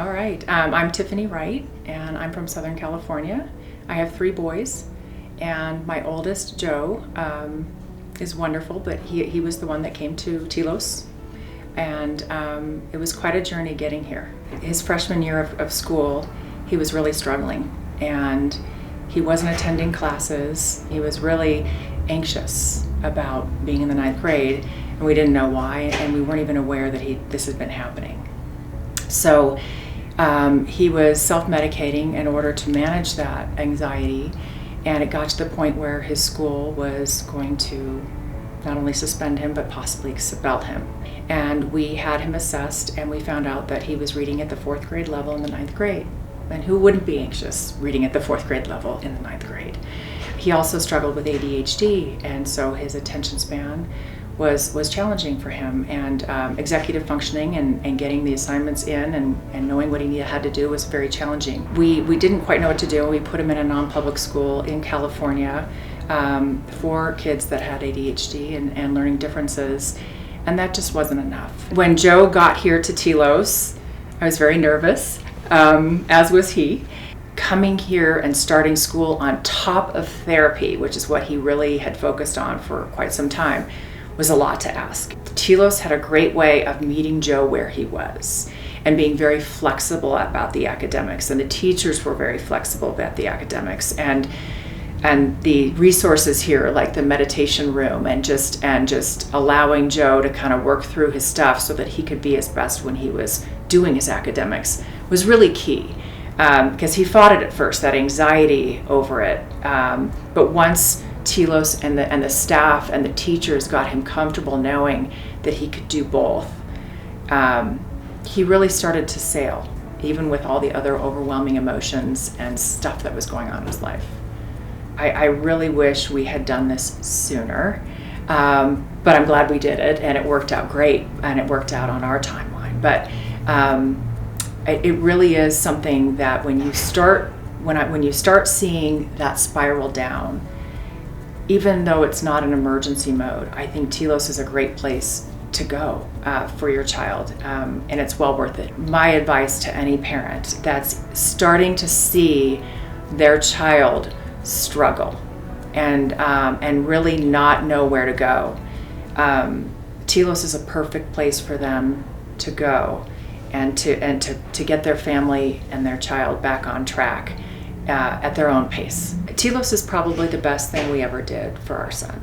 All right. I'm Tiffany Wright, and I'm from Southern California. I have 3 boys, and my oldest, Joe, is wonderful, but he was the one that came to Telos, and it was quite a journey getting here. His freshman year of school, he was really struggling, and he wasn't attending classes. He was really anxious about being in the 9th grade, and we didn't know why, and we weren't even aware that this had been happening. So he was self-medicating in order to manage that anxiety, and it got to the point where his school was going to not only suspend him but possibly expel him. And we had him assessed, and we found out that he was reading at the 4th grade level in the 9th grade. And who wouldn't be anxious reading at the 4th grade level in the 9th grade? He also struggled with ADHD, and so his attention span was challenging for him, and executive functioning and getting the assignments in and knowing what he had to do was very challenging. We didn't quite know what to do. We put him in a non-public school in California for kids that had ADHD and learning differences, and that just wasn't enough. When Joe got here to Telos, I was very nervous, as was he. Coming here and starting school on top of therapy, which is what he really had focused on for quite some time, was a lot to ask. Telos had a great way of meeting Joe where he was and being very flexible about the academics, and the teachers were very flexible about the academics, and the resources here, like the meditation room, and just allowing Joe to kind of work through his stuff so that he could be his best when he was doing his academics, was really key. Because he fought it at first, that anxiety over it, but once Telos and the staff and the teachers got him comfortable knowing that he could do both, he really started to sail, even with all the other overwhelming emotions and stuff that was going on in his life. I really wish we had done this sooner, but I'm glad we did it, and it worked out great, and it worked out on our timeline. But it really is something that when you start seeing that spiral down, even though it's not an emergency mode, I think Telos is a great place to go for your child, and it's well worth it. My advice to any parent that's starting to see their child struggle and really not know where to go, Telos is a perfect place for them to go and to get their family and their child back on track at their own pace. Telos is probably the best thing we ever did for our son.